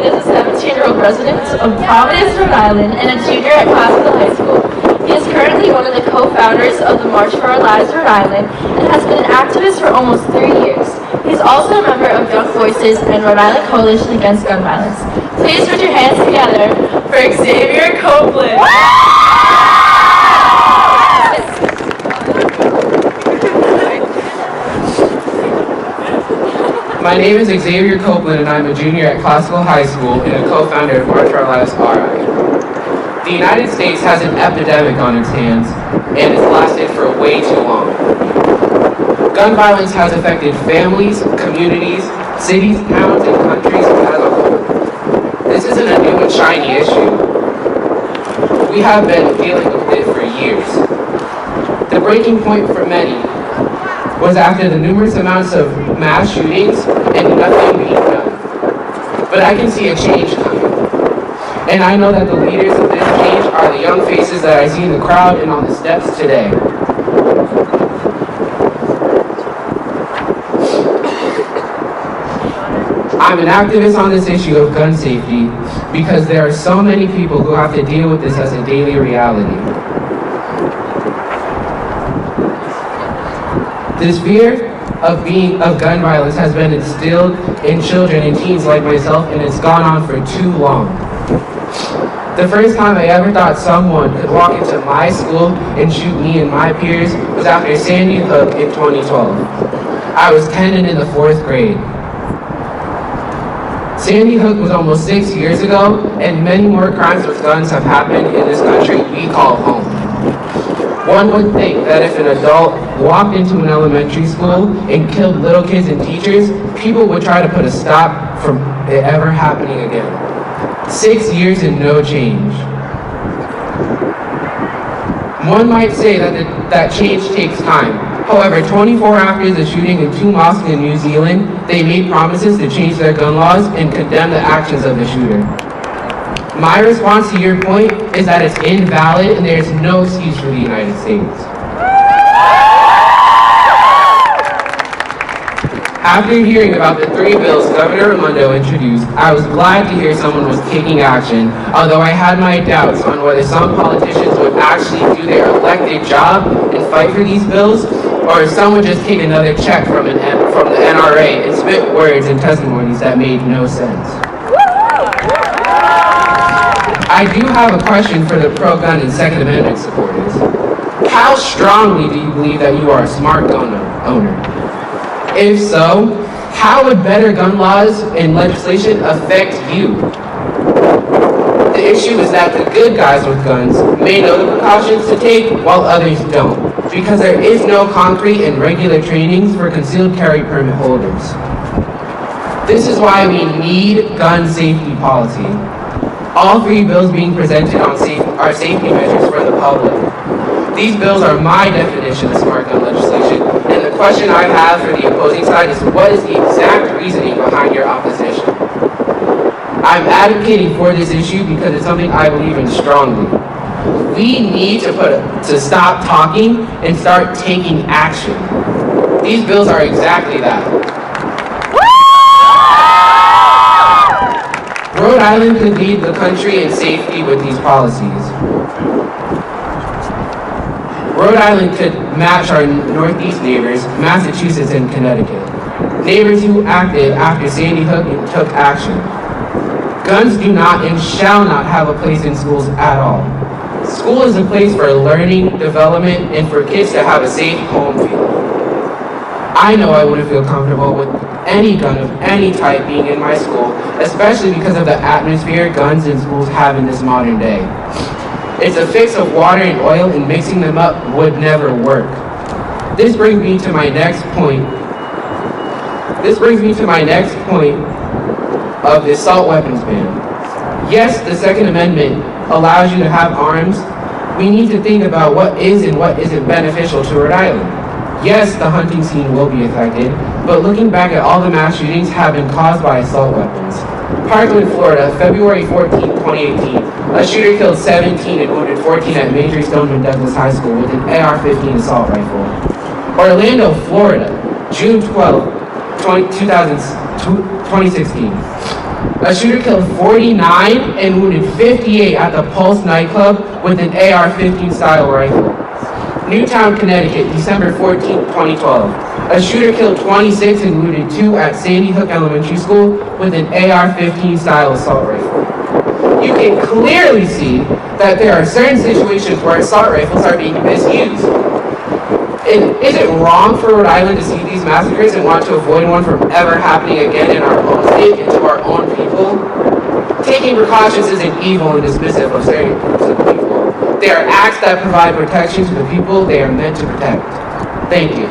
Copeland is a 17-year-old resident of Providence, Rhode Island, and a junior at Classical High School. He is currently one of the co-founders of the March for Our Lives Rhode Island and has been an activist for almost 3 years. He's also a member of Young Voices and Rhode Island Coalition Against Gun Violence. Please put your hands together for Xavier Copeland. My name is Xavier Copeland and I'm a junior at Classical High School and a co-founder of March for Our Lives RI. The United States has an epidemic on its hands and it's lasted for way too long. Gun violence has affected families, communities, cities, towns, and countries as a whole. This isn't a new and shiny issue. We have been dealing with it for years. The breaking point for many was after the numerous amounts of mass shootings and nothing being done. But I can see a change coming. And I know that the leaders of this change are the young faces that I see in the crowd and on the steps today. I'm an activist on this issue of gun safety because there are so many people who have to deal with this as a daily reality. This fear of gun violence has been instilled in children and teens like myself, and it's gone on for too long. The first time I ever thought someone could walk into my school and shoot me and my peers was after Sandy Hook in 2012. I was 10 and in the 4th grade. Sandy Hook was almost 6 years ago, and many more crimes with guns have happened in this country we call home. One would think that if an adult walked into an elementary school and killed little kids and teachers, people would try to put a stop from it ever happening again. 6 years and no change. One might say that change takes time. However, 24 after the shooting in 2 mosques in New Zealand, they made promises to change their gun laws and condemn the actions of the shooter. My response to your point is that it's invalid and there's no excuse for the United States. After hearing about the 3 bills Governor Raimondo introduced, I was glad to hear someone was taking action, although I had my doubts on whether some politicians would actually do their elected job and fight for these bills, or if some would just take another check from the NRA and spit words and testimonies that made no sense. I do have a question for the pro-gun and Second Amendment supporters. How strongly do you believe that you are a smart gun owner? If so, how would better gun laws and legislation affect you? The issue is that the good guys with guns may know the precautions to take while others don't, because there is no concrete and regular trainings for concealed carry permit holders. This is why we need gun safety policy. All 3 bills being presented are safety measures for the public. These bills are my definition of smart gun legislation, and the question I have for the opposing side is, what is the exact reasoning behind your opposition? I'm advocating for this issue because it's something I believe in strongly. We need to stop talking and start taking action. These bills are exactly that. Rhode Island could lead the country in safety with these policies. Rhode Island could match our Northeast neighbors, Massachusetts and Connecticut. Neighbors who acted after Sandy Hook and took action. Guns do not and shall not have a place in schools at all. School is a place for learning, development, and for kids to have a safe home field. I know I wouldn't feel comfortable with any gun of any type being in my school, especially because of the atmosphere guns in schools have in this modern day. It's a fix of water and oil, and mixing them up would never work. This brings me to my next point. Of the assault weapons ban. Yes, the Second Amendment allows you to have arms. We need to think about what is and what isn't beneficial to Rhode Island. Yes, the hunting scene will be affected, but looking back at all the mass shootings have been caused by assault weapons. Parkland, Florida, February 14, 2018. A shooter killed 17 and wounded 14 at Major Stoneman Douglas High School with an AR-15 assault rifle. Orlando, Florida, June 12, 2016. A shooter killed 49 and wounded 58 at the Pulse nightclub with an AR-15 style rifle. Newtown, Connecticut, December 14, 2012. A shooter killed 26 and wounded 2 at Sandy Hook Elementary School with an AR-15 style assault rifle. You can clearly see that there are certain situations where assault rifles are being misused. Is it wrong for Rhode Island to see these massacres and want to avoid one from ever happening again in our own state and to our own people? Taking precautions isn't evil and dismissive of certain groups of people. They are acts that provide protection to the people they are meant to protect. Thank you.